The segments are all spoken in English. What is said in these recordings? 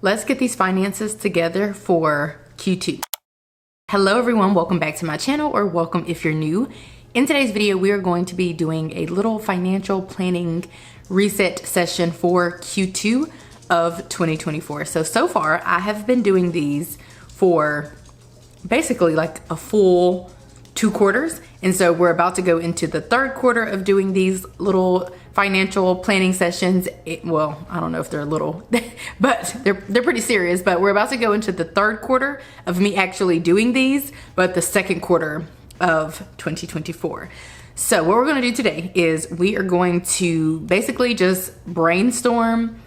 let's get these finances together for Q2. Hello everyone, welcome back to my channel, or welcome if you're new. In today's video, we are going to be doing a little financial planning reset session for Q2 of 2024. So far I have been doing these for basically like a full 2 quarters. And so we're about to go into the 3rd quarter of doing these little financial planning sessions. Well, I don't know if they're little, but they're pretty serious. But we're about to go into the 3rd quarter of me actually doing these, but the 2nd quarter of 2024. So what we're gonna do today is we are going to basically just brainstorm,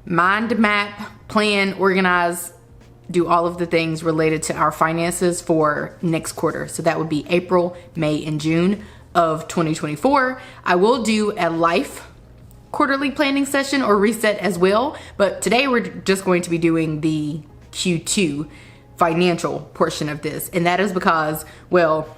mind map, plan, organize, do all of the things related to our finances for next quarter. So that would be April, May, and June of 2024. I will do a life quarterly planning session or reset as well, but today we're just going to be doing the Q2 financial portion of this. And that is because, well,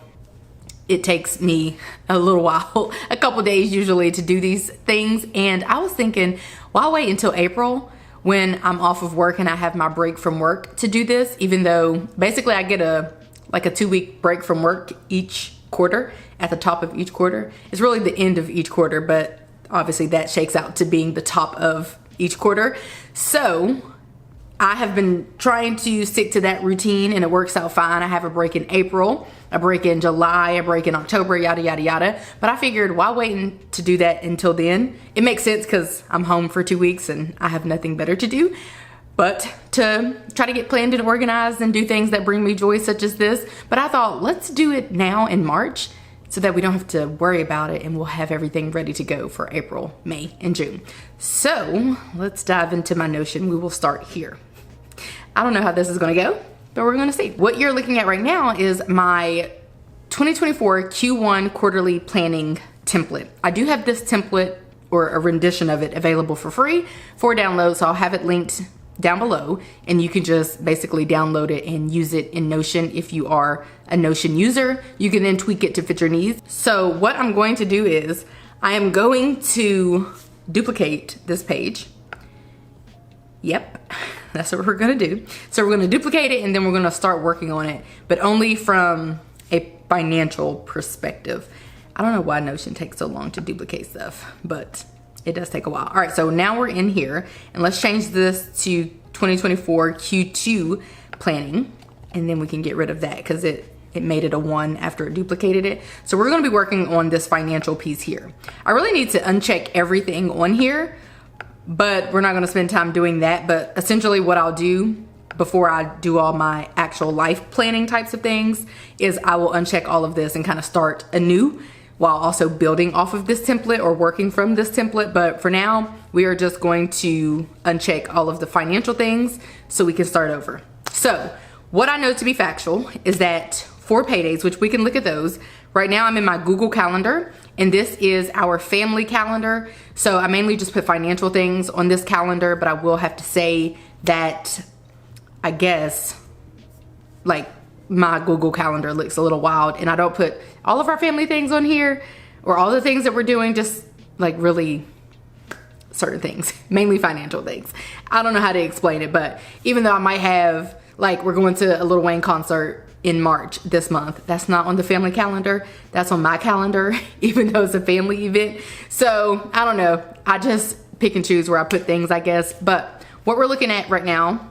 it takes me a little while, a couple days usually, to do these things. And I was thinking, why wait until April when I'm off of work and I have my break from work to do this, even though basically I get a 2-week break from work each quarter, at the top of each quarter. It's really the end of each quarter, but obviously that shakes out to being the top of each quarter. So I have been trying to stick to that routine and it works out fine. I have a break in April, a break in July, a break in October, yada, yada, yada. But I figured, why waiting to do that until then? It makes sense because I'm home for 2 weeks and I have nothing better to do but to try to get planned and organized and do things that bring me joy, such as this. But I thought, let's do it now in March so that we don't have to worry about it and we'll have everything ready to go for April, May, and June. So let's dive into my Notion. We will start here. I don't know how this is gonna go, but we're gonna see. What you're looking at right now is my 2024 Q1 quarterly planning template. I do have this template, or a rendition of it, available for free for download, so I'll have it linked down below and you can just basically download it and use it in Notion. If you are a Notion user, you can then tweak it to fit your needs. So what I'm going to do is I am going to duplicate this page. Yep, that's what we're gonna do. So we're gonna duplicate it and then we're gonna start working on it, but only from a financial perspective. I don't know why Notion takes so long to duplicate stuff, but it does take a while. All right, so now we're in here and let's change this to 2024 Q2 planning, and then we can get rid of that because it made it a 1 after it duplicated it. So we're gonna be working on this financial piece here. I really need to uncheck everything on here, but we're not gonna spend time doing that. But essentially what I'll do before I do all my actual life planning types of things is I will uncheck all of this and kind of start anew while also building off of this template or working from this template. But for now, we are just going to uncheck all of the financial things so we can start over. So what I know to be factual is that for paydays, which we can look at those, right now I'm in my Google Calendar and this is our family calendar. So I mainly just put financial things on this calendar, but I will have to say that I guess like my Google Calendar looks a little wild and I don't put all of our family things on here or all the things that we're doing, just like really certain things, mainly financial things. I don't know how to explain it, but even though I might have, like, we're going to a Lil Wayne concert in March this month, that's not on the family calendar, that's on my calendar, even though it's a family event. So I don't know, I just pick and choose where I put things, I guess. But what we're looking at right now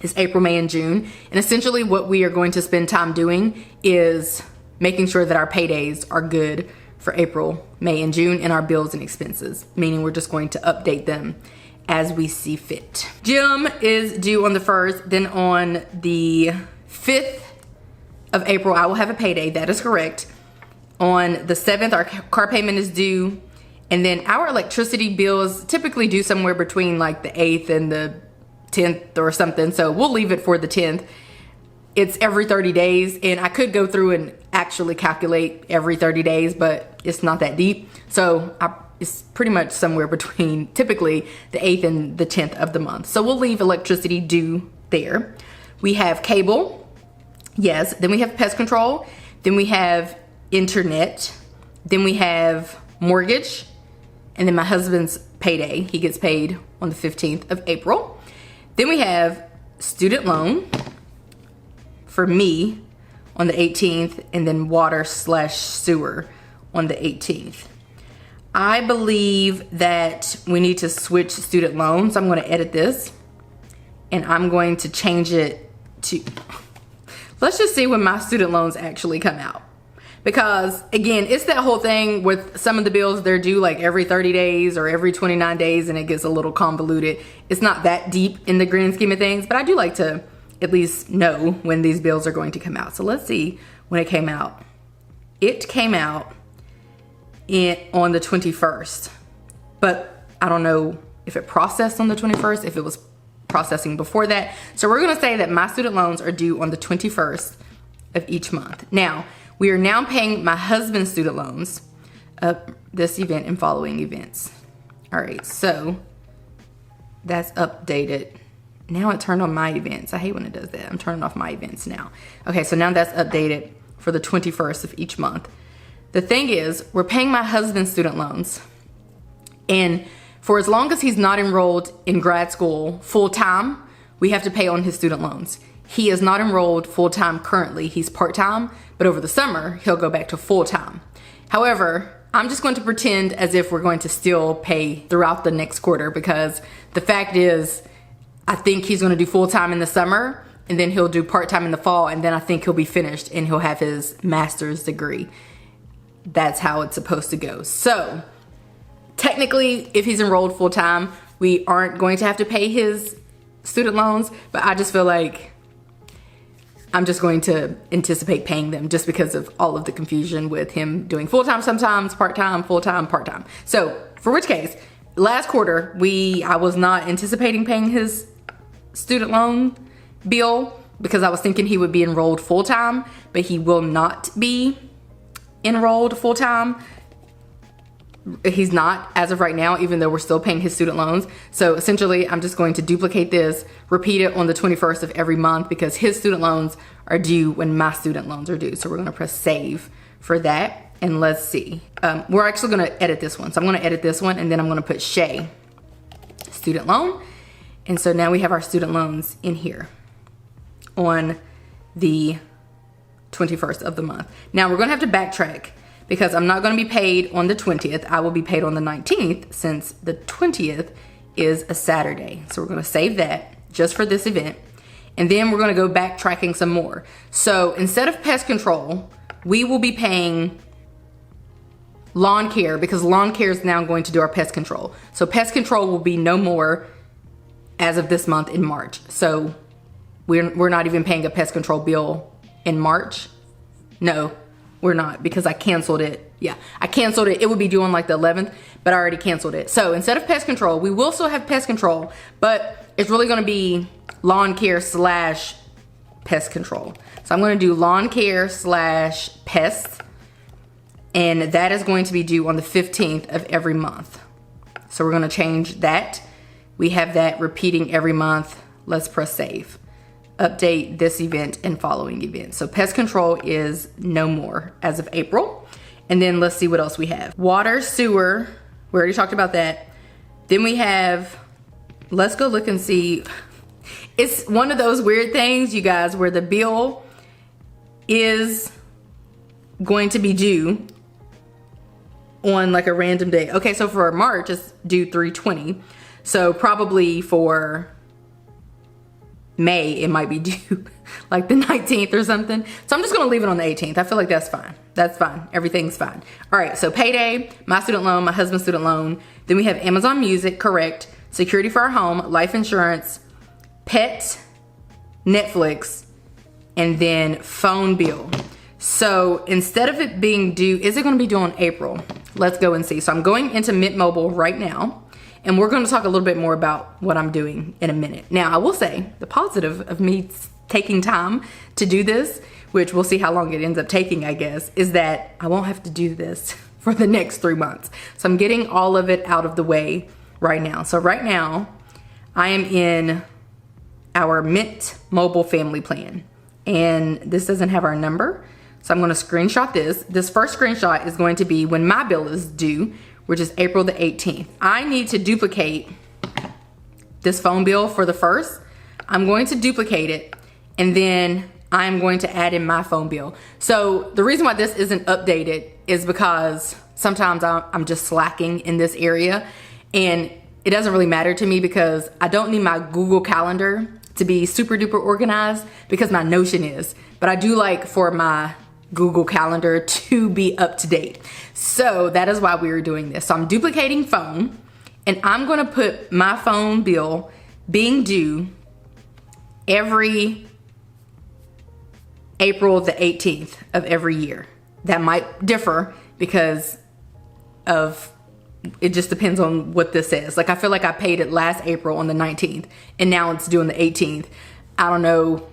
is April, May, and June. And essentially what we are going to spend time doing is making sure that our paydays are good for April, May, and June, and our bills and expenses, meaning we're just going to update them as we see fit. Gym is due on the 1st, then on the 5th of April, I will have a payday, that is correct. On the 7th, our car payment is due, and then our electricity bills typically due somewhere between like the 8th and the 10th or something, so we'll leave it for the 10th. It's every 30 days, and I could go through and actually calculate every 30 days, but it's not that deep. So it's pretty much somewhere between typically the 8th and the 10th of the month. So we'll leave electricity due there. We have cable, yes. Then we have pest control. Then we have internet. Then we have mortgage. And then my husband's payday. He gets paid on the 15th of April. Then we have student loan for me on the 18th, and then water/sewer on the 18th. I believe that we need to switch student loans. I'm going to edit this and I'm going to change it to, let's just see when my student loans actually come out. Because again, it's that whole thing with some of the bills, they're due like every 30 days or every 29 days and it gets a little convoluted. It's not that deep in the grand scheme of things, but I do like to at least know when these bills are going to come out. So let's see when it came out. It came out on the 21st, but I don't know if it processed on the 21st, if it was processing before that. So we're gonna say that my student loans are due on the 21st of each month. Now, we are now paying my husband's student loans of this event and following events. All right, so that's updated. Now it turned on my events. I hate when it does that. I'm turning off my events now. Okay, so now that's updated for the 21st of each month. The thing is, we're paying my husband's student loans, and for as long as he's not enrolled in grad school full-time, we have to pay on his student loans. He is not enrolled full-time currently. He's part-time, but over the summer, he'll go back to full-time. However, I'm just going to pretend as if we're going to still pay throughout the next quarter, because the fact is, I think he's going to do full-time in the summer, and then he'll do part-time in the fall, and then I think he'll be finished and he'll have his master's degree. That's how it's supposed to go. So technically, if he's enrolled full-time, we aren't going to have to pay his student loans, but I just feel like I'm just going to anticipate paying them just because of all of the confusion with him doing full-time sometimes, part-time, full-time, part-time. So for which case, last quarter, I was not anticipating paying his student loan bill because I was thinking he would be enrolled full-time, but he will not be enrolled full-time. He's not as of right now, even though we're still paying his student loans. So essentially, I'm just going to duplicate this, repeat it on the 21st of every month, because his student loans are due when my student loans are due. So we're gonna press save for that. And let's see, we're actually gonna edit this one. So I'm gonna edit this one, and then I'm gonna put Shay, student loan. And so now we have our student loans in here on the 21st of the month. Now we're gonna have to backtrack because I'm not gonna be paid on the 20th. I will be paid on the 19th, since the 20th is a Saturday. So we're gonna save that just for this event. And then we're gonna go backtracking some more. So instead of pest control, we will be paying lawn care, because lawn care is now going to do our pest control. So pest control will be no more as of this month in March. So we're not even paying a pest control bill in March. No, we're not, because I canceled it. Yeah, I canceled it. It would be due on like the 11th, but I already canceled it. So instead of pest control, we will still have pest control, but it's really gonna be lawn care / pest control. So I'm gonna do lawn care / pest, and that is going to be due on the 15th of every month. So we're gonna change that. We have that repeating every month. Let's press save. Update this event and following events. So pest control is no more as of April. And then let's see what else we have. Water, sewer, we already talked about that. Then we have, let's go look and see. It's one of those weird things, you guys, where the bill is going to be due on like a random day. Okay, so for March, it's due 3/20. So probably for May, it might be due like the 19th or something. So I'm just gonna leave it on the 18th. I feel like that's fine. That's fine. Everything's fine. All right, so payday, my student loan, my husband's student loan. Then we have Amazon Music, correct. Security for our home, life insurance, pet, Netflix, and then phone bill. So instead of it being due, is it gonna be due in April? Let's go and see. So I'm going into Mint Mobile right now, and we're gonna talk a little bit more about what I'm doing in a minute. Now, I will say, the positive of me taking time to do this, which we'll see how long it ends up taking, I guess, is that I won't have to do this for the next 3 months. So I'm getting all of it out of the way right now. So right now, I am in our Mint Mobile family plan, and this doesn't have our number. So I'm gonna screenshot this. This first screenshot is going to be when my bill is due, which is April the 18th. I need to duplicate this phone bill for the first, I'm going to duplicate it, and then I'm going to add in my phone bill. So the reason why this isn't updated is because sometimes I'm just slacking in this area, and it doesn't really matter to me because I don't need my Google Calendar to be super duper organized because my Notion is. But I do like for my Google Calendar to be up to date. So that is why we are doing this. So I'm duplicating phone, and I'm gonna put my phone bill being due every April the 18th of every year. That might differ because of, it just depends on what this says. Like I feel like I paid it last April on the 19th and now it's due on the 18th. I don't know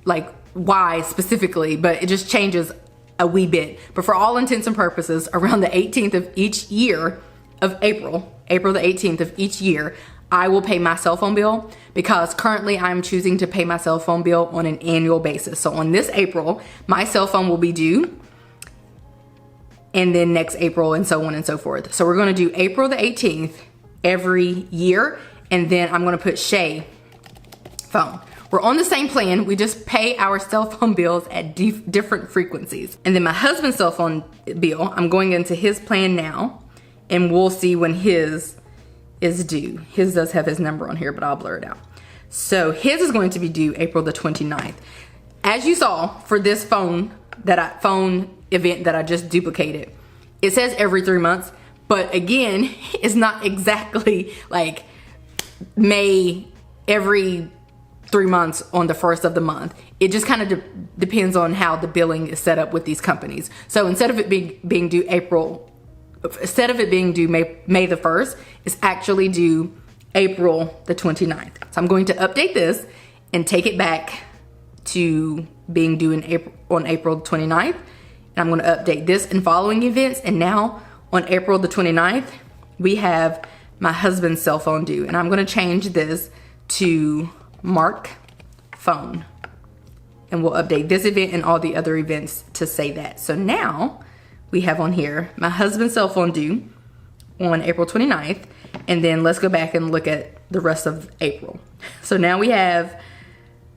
like why specifically, but it just changes a wee bit. But for all intents and purposes, around the 18th of each year of April the 18th of each year, I will pay my cell phone bill because currently I'm choosing to pay my cell phone bill on an annual basis. So on this April, my cell phone will be due, and then next April, and so on and so forth. So we're gonna do April the 18th every year, and then I'm gonna put Shay phone. We're on the same plan, we just pay our cell phone bills at different frequencies. And then my husband's cell phone bill, I'm going into his plan now, and we'll see when his is due. His does have his number on here, but I'll blur it out. So his is going to be due April the 29th. As you saw for this phone event that I just duplicated, it says every 3 months, but again, it's not exactly like May every 3 months on the first of the month. It just kind of depends on how the billing is set up with these companies. So instead of it being due May the 1st, it's actually due April the 29th. So I'm going to update this and take it back to being due on April 29th. And I'm going to update this in following events. And now on April the 29th, we have my husband's cell phone due. And I'm going to change this to Mark phone. And we'll update this event and all the other events to say that. So now we have on here my husband's cell phone due on April 29th. And then let's go back and look at the rest of April. So now we have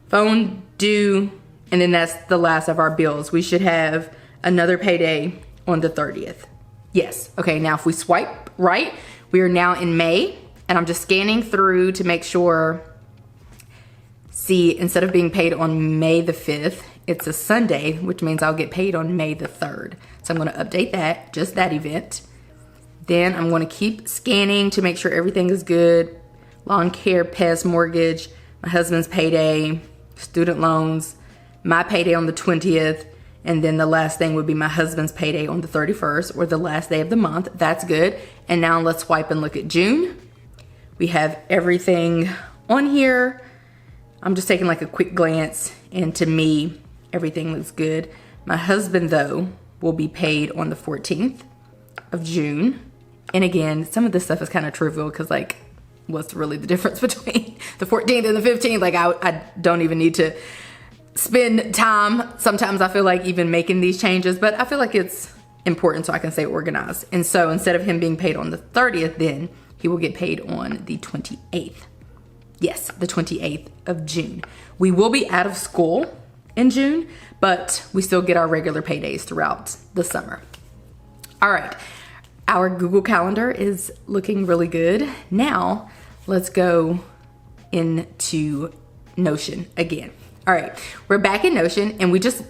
phone due, and then that's the last of our bills. We should have another payday on the 30th. Yes, okay, now if we swipe right, we are now in May, and I'm just scanning through to make sure, see, instead of being paid on May the 5th, it's a Sunday, which means I'll get paid on May the 3rd. So I'm gonna update that, just that event. Then I'm gonna keep scanning to make sure everything is good. Lawn care, pest, mortgage, my husband's payday, student loans, my payday on the 20th, and then the last thing would be my husband's payday on the 31st, or the last day of the month. That's good. And now let's swipe and look at June. We have everything on here. I'm just taking like a quick glance, and to me, everything looks good. My husband, though, will be paid on the 14th of June. And again, some of this stuff is kind of trivial because like, what's really the difference between the 14th and the 15th? Like I don't even need to spend time. Sometimes I feel like even making these changes, but I feel like it's important so I can stay organized. And so instead of him being paid on the 30th, then he will get paid on the 28th. Yes, the 28th of June. We will be out of school in June, but we still get our regular paydays throughout the summer. All right, our Google Calendar is looking really good. Now, let's go into Notion again. All right, we're back in Notion, and we just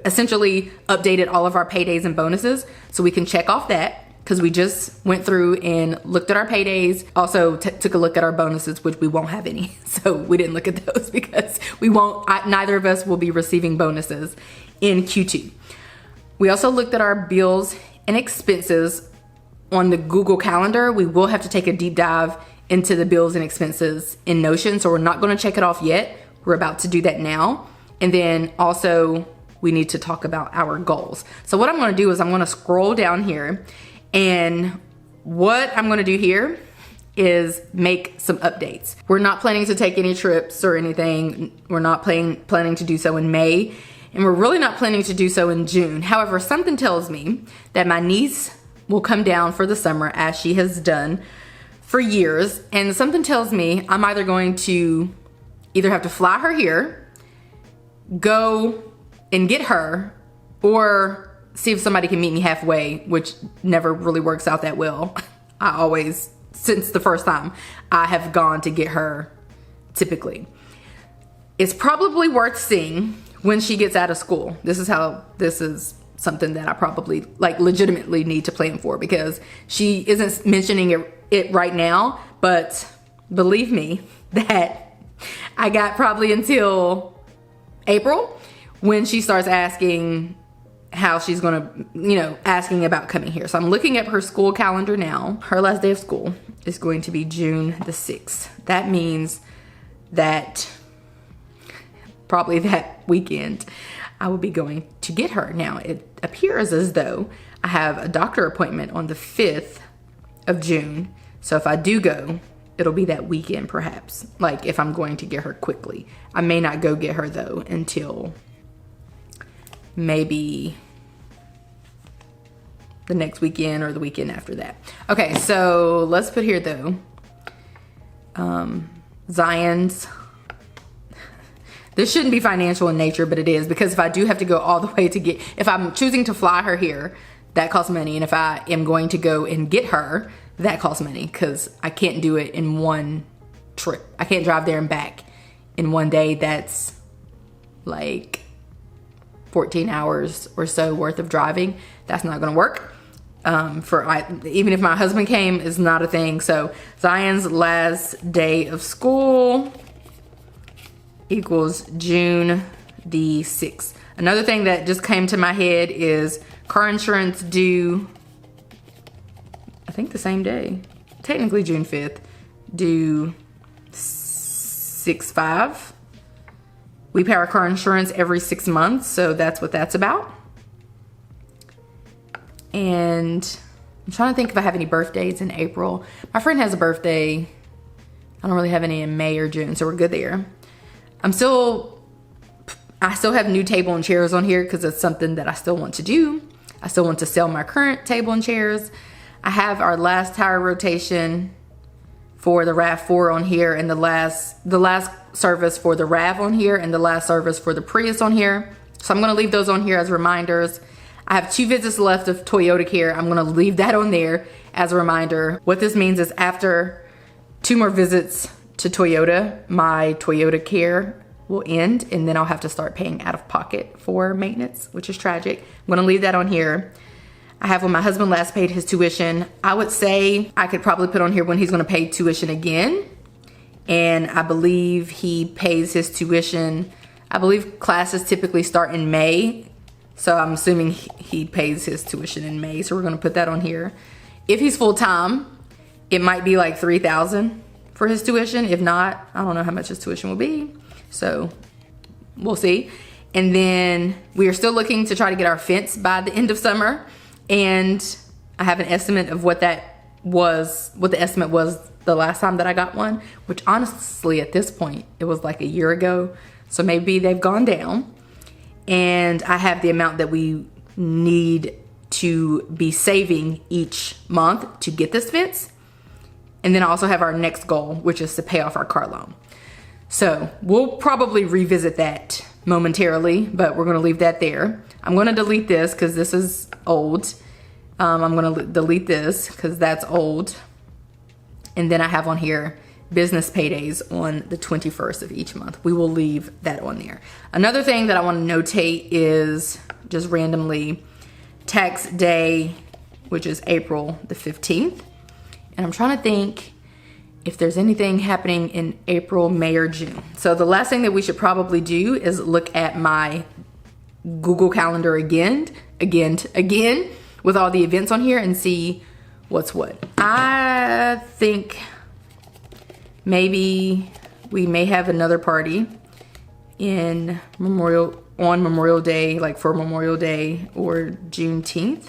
essentially updated all of our paydays and bonuses, so we can check off that because we just went through and looked at our paydays. Also took a look at our bonuses, which we won't have any. So we didn't look at those because we won't, neither of us will be receiving bonuses in Q2. We also looked at our bills and expenses on the Google Calendar. We will have to take a deep dive into the bills and expenses in Notion. So we're not gonna check it off yet. We're about to do that now. And then also we need to talk about our goals. So what I'm gonna do is I'm gonna scroll down here, and what I'm gonna do here is make some updates. We're not planning to take any trips or anything. We're not planning to do so in May, and we're really not planning to do so in June. However, something tells me that my niece will come down for the summer, as she has done for years, and something tells me I'm either going to have to fly her here, go and get her, or see if somebody can meet me halfway, which never really works out that well. I always, since the first time, I have gone to get her typically. It's probably worth seeing when she gets out of school. This is something that I probably like legitimately need to plan for, because she isn't mentioning it right now, but believe me that I got probably until April when she starts asking how she's gonna, asking about coming here. So I'm looking at her school calendar now. Her last day of school is going to be June the 6th. That means that probably that weekend I will be going to get her. Now, it appears as though I have a doctor appointment on the 5th of June. So if I do go, it'll be that weekend perhaps, like if I'm going to get her quickly. I may not go get her though until maybe the next weekend or the weekend after that. Okay, so let's put here though, Zion's. This shouldn't be financial in nature, but it is, because if I do have to go all the way to get, if I'm choosing to fly her here, that costs money. And if I am going to go and get her, that costs money, because I can't do it in one trip. I can't drive there and back in one day. That's like 14 hours or so worth of driving. That's not gonna work. Even if my husband came, is not a thing. So Zion's last day of school equals June the 6th. Another thing that just came to my head is car insurance due, I think the same day, technically June 5th, due 6/5. We pay our car insurance every 6 months, so that's what that's about. And I'm trying to think if I have any birthdays in April. My friend has a birthday. I don't really have any in May or June, so we're good there. I still have new table and chairs on here because it's something that I still want to do. I still want to sell my current table and chairs. I have our last tire rotation for the RAV4 on here, and the last service for the RAV on here, and the last service for the Prius on here. So I'm gonna leave those on here as reminders. I have 2 visits left of Toyota Care. I'm gonna leave that on there as a reminder. What this means is after 2 more visits to Toyota, my Toyota Care will end, and then I'll have to start paying out of pocket for maintenance, which is tragic. I'm gonna leave that on here. I have when my husband last paid his tuition. I would say I could probably put on here when he's gonna pay tuition again. And I believe he pays his tuition, I believe classes typically start in May. So I'm assuming he pays his tuition in May. So we're gonna put that on here. If he's full-time, it might be like $3,000 for his tuition. If not, I don't know how much his tuition will be. So we'll see. And then we are still looking to try to get our fence by the end of summer. And I have an estimate of what the estimate was the last time that I got one, which honestly at this point, it was like a year ago. So maybe they've gone down. And I have the amount that we need to be saving each month to get this fence. And then I also have our next goal, which is to pay off our car loan. So we'll probably revisit that momentarily, but we're gonna leave that there. I'm gonna delete this because this is old. I'm gonna delete this because that's old. And then I have on here business paydays on the 21st of each month. We will leave that on there. Another thing that I want to notate is just randomly tax day, which is April the 15th. And I'm trying to think if there's anything happening in April, May, or June. So the last thing that we should probably do is look at my Google Calendar again with all the events on here and see what's what. I think maybe we may have another party on Memorial Day, like for Memorial Day or Juneteenth.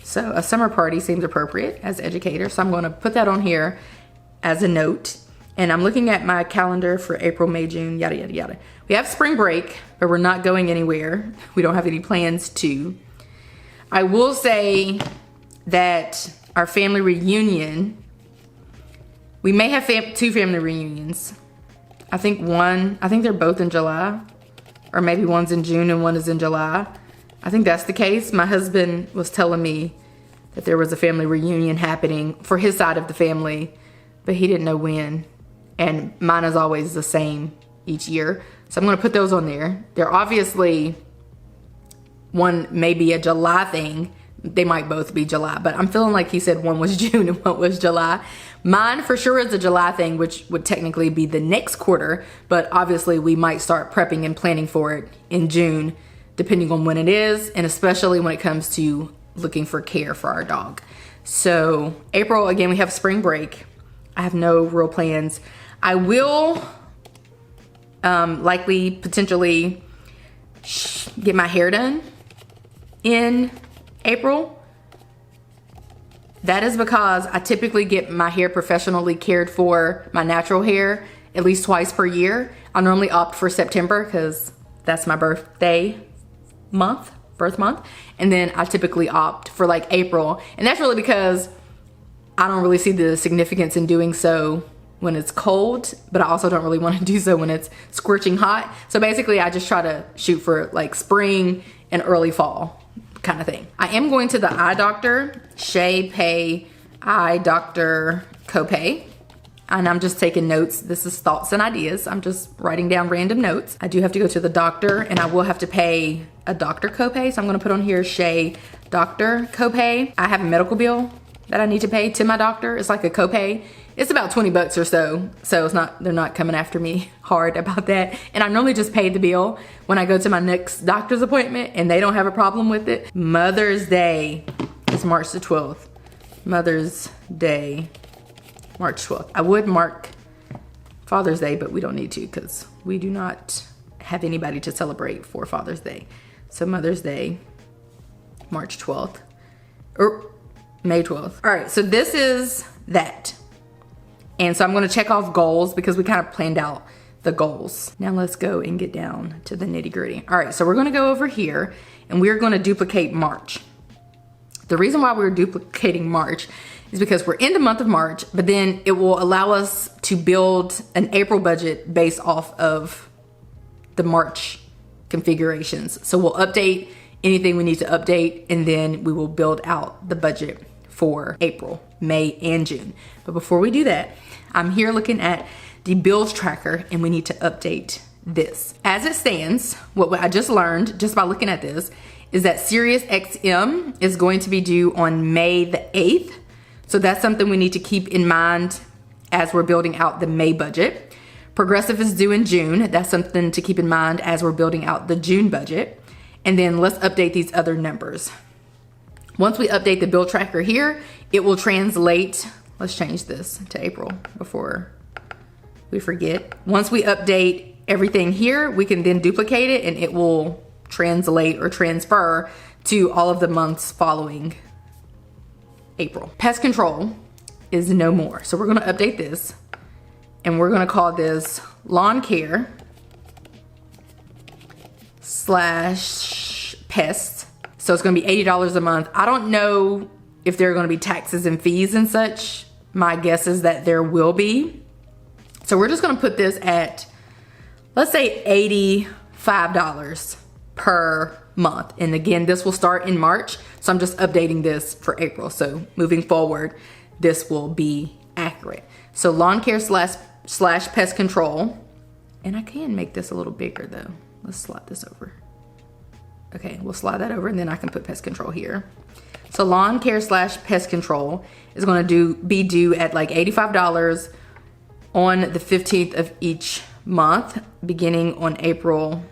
So a summer party seems appropriate as educator. So I'm gonna put that on here as a note. And I'm looking at my calendar for April, May, June, yada, yada, yada. We have spring break, but we're not going anywhere. We don't have any plans to. I will say that our family reunion We may have two family reunions. I think they're both in July, or maybe one's in June and one is in July. I think that's the case. My husband was telling me that there was a family reunion happening for his side of the family, but he didn't know when. And mine is always the same each year. So I'm gonna put those on there. They're obviously, one may be a July thing. They might both be July, but I'm feeling like he said one was June and one was July. Mine for sure is a July thing, which would technically be the next quarter, but obviously we might start prepping and planning for it in June, depending on when it is, and especially when it comes to looking for care for our dog. So April, again, we have spring break. I have no real plans. I will likely, potentially get my hair done in April. That is because I typically get my hair professionally cared for, my natural hair, at least twice per year. I normally opt for September because that's my birth month. And then I typically opt for like April. And that's really because I don't really see the significance in doing so when it's cold, but I also don't really want to do so when it's scorching hot. So basically I just try to shoot for like spring and early fall kind of thing. I am going to the eye doctor, Shea Pay Eye Doctor Copay. And I'm just taking notes. This is thoughts and ideas. I'm just writing down random notes. I do have to go to the doctor and I will have to pay a doctor copay. So I'm gonna put on here Shea Doctor Copay. I have a medical bill that I need to pay to my doctor. It's like a copay. It's about 20 bucks or so. So it's not, they're not coming after me hard about that. And I normally just pay the bill when I go to my next doctor's appointment and they don't have a problem with it. Mother's Day is March the 12th. Mother's Day, March 12th. I would mark Father's Day, but we don't need to because we do not have anybody to celebrate for Father's Day. So Mother's Day, March 12th, or May 12th. All right, so this is that. And so I'm gonna check off goals because we kind of planned out the goals. Now let's go and get down to the nitty gritty. All right, so we're gonna go over here and we're gonna duplicate March. The reason why we're duplicating March is because we're in the month of March, but then it will allow us to build an April budget based off of the March configurations. So we'll update anything we need to update and then we will build out the budget for April, May, and June. But before we do that, I'm here looking at the bills tracker and we need to update this. As it stands, what I just learned just by looking at this is that Sirius XM is going to be due on May the 8th. So that's something we need to keep in mind as we're building out the May budget. Progressive is due in June. That's something to keep in mind as we're building out the June budget. And then let's update these other numbers. Once we update the bill tracker here, it will translate. Let's change this to April before we forget. Once we update everything here, we can then duplicate it and it will translate or transfer to all of the months following April. Pest control is no more. So we're gonna update this and we're gonna call this lawn care / pest. So it's gonna be $80 a month. I don't know if there are gonna be taxes and fees and such. My guess is that there will be. So we're just gonna put this at, let's say $85 per month. And again, this will start in March. So I'm just updating this for April. So moving forward, this will be accurate. So lawn care / pest control. And I can make this a little bigger though. Let's slide this over. Okay, we'll slide that over and then I can put pest control here. So lawn care / pest control is gonna be due at like $85 on the 15th of each month, beginning on April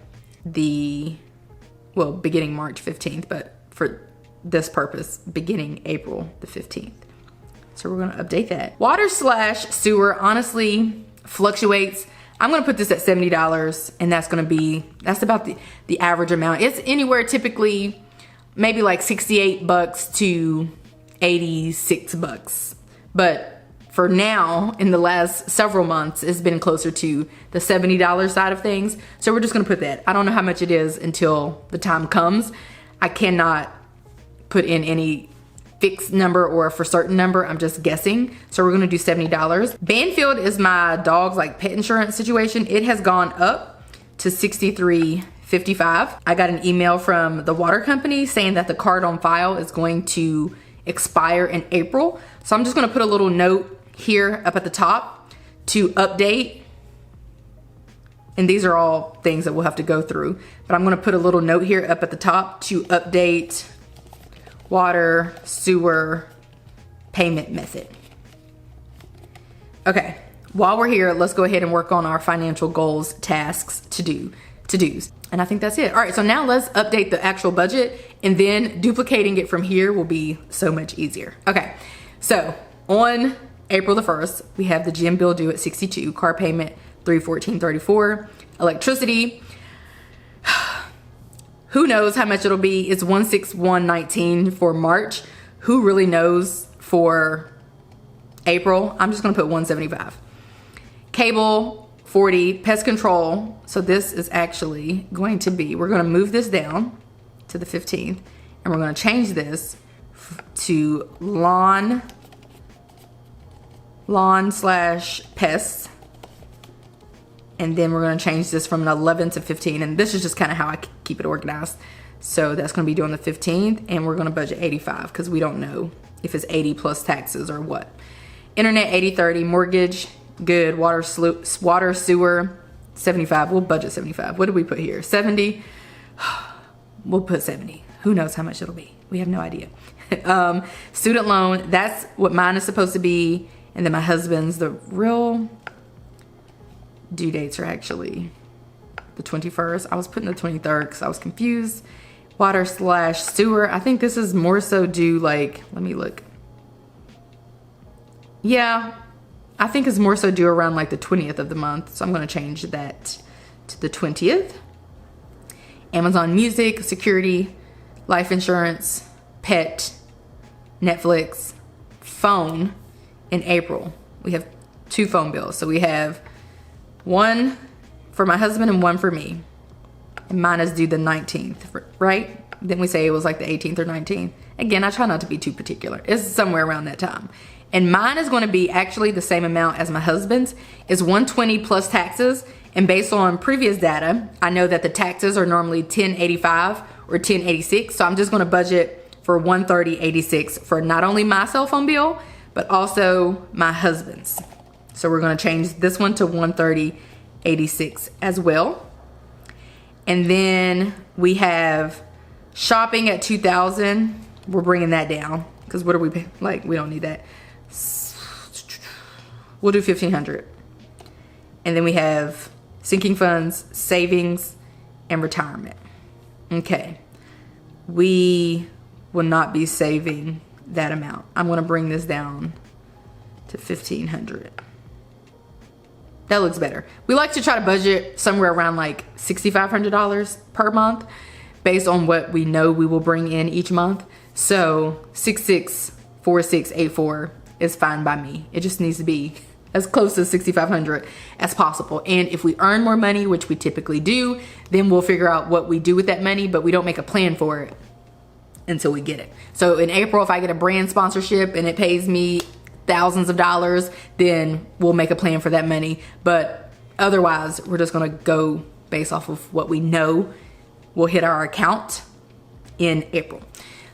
beginning March 15th, but for this purpose, beginning April the 15th. So we're gonna update that. Water / sewer honestly fluctuates. I'm gonna put this at $70 and that's about the average amount. It's anywhere typically maybe like 68 bucks to 86 bucks. But for now, in the last several months, it's been closer to the $70 side of things. So we're just gonna put that. I don't know how much it is until the time comes. I cannot put in any fixed number or a for certain number. I'm just guessing. So we're gonna do $70. Banfield is my dog's like pet insurance situation. It has gone up to $63.55. I got an email from the water company saying that the card on file is going to expire in April. So I'm just gonna put a little note here up at the top to update. And these are all things that we'll have to go through. But I'm gonna put a little note here up at the top to update water, sewer, payment method. Okay, while we're here, let's go ahead and work on our financial goals, tasks, to-dos. And I think that's it. All right, so now let's update the actual budget, and then duplicating it from here will be so much easier. Okay, so on April the 1st, we have the gym bill due at $62, car payment $314.34, electricity, who knows how much it'll be. It's $161.19 for March. Who really knows for April? I'm just gonna put $175. Cable, $40, pest control. So this is actually going to be, we're gonna move this down to the 15th, and we're gonna change this to lawn / pests. And then we're gonna change this from an 11 to 15. And this is just kind of how I keep it organized. So that's gonna be due on the 15th, and we're gonna budget 85 because we don't know if it's 80 plus taxes or what. Internet, 80/30, mortgage, good, water, sewer, 75, we'll budget 75. What did we put here, 70? We'll put 70. Who knows how much it'll be? We have no idea. Student loan, that's what mine is supposed to be. And then my husband's, the real due dates are actually the 21st. I was putting the 23rd because I was confused. Water / sewer. I think this is more so due like, let me look. Yeah, I think it's more so due around like the 20th of the month. So I'm gonna change that to the 20th. Amazon Music, security, life insurance, pet, Netflix, phone in April. We have 2 phone bills. So we have one for my husband and one for me. And mine is due the 19th, right? Didn't we say it was like the 18th or 19th? Again, I try not to be too particular. It's somewhere around that time. And mine is gonna be actually the same amount as my husband's. It's $120 plus taxes. And based on previous data, I know that the taxes are normally $10.85 or $10.86. So I'm just gonna budget for $130.86 for not only my cell phone bill, but also my husband's. So we're gonna change this one to $130.86 as well. And then we have shopping at $2,000. We're bringing that down because what are we paying? Like, we don't need that. We'll do $1,500. And then we have sinking funds, savings, and retirement. Okay, we will not be saving that amount. I'm gonna bring this down to $1,500. That looks better. We like to try to budget somewhere around like $6,500 per month based on what we know we will bring in each month. So 664684 is fine by me. It just needs to be as close to 6,500 as possible. And if we earn more money, which we typically do, then we'll figure out what we do with that money, but we don't make a plan for it until we get it. So in April, if I get a brand sponsorship and it pays me thousands of dollars, then we'll make a plan for that money. But otherwise, we're just gonna go based off of what we know will hit our account in April.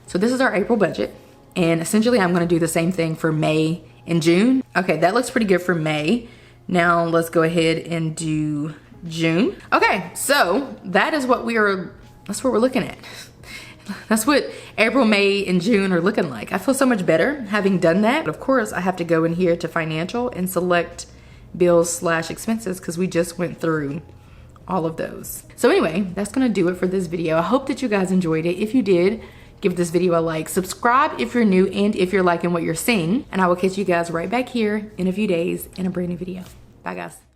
So this is our April budget. And essentially I'm gonna do the same thing for May and June. Okay, that looks pretty good for May. Now let's go ahead and do June. Okay, so that is what that's what we're looking at. That's what April, May, and June are looking like. I feel so much better having done that. But of course, I have to go in here to financial and select bills / expenses because we just went through all of those. So anyway, that's gonna do it for this video. I hope that you guys enjoyed it. If you did, give this video a like. Subscribe if you're new and if you're liking what you're seeing. And I will catch you guys right back here in a few days in a brand new video. Bye guys.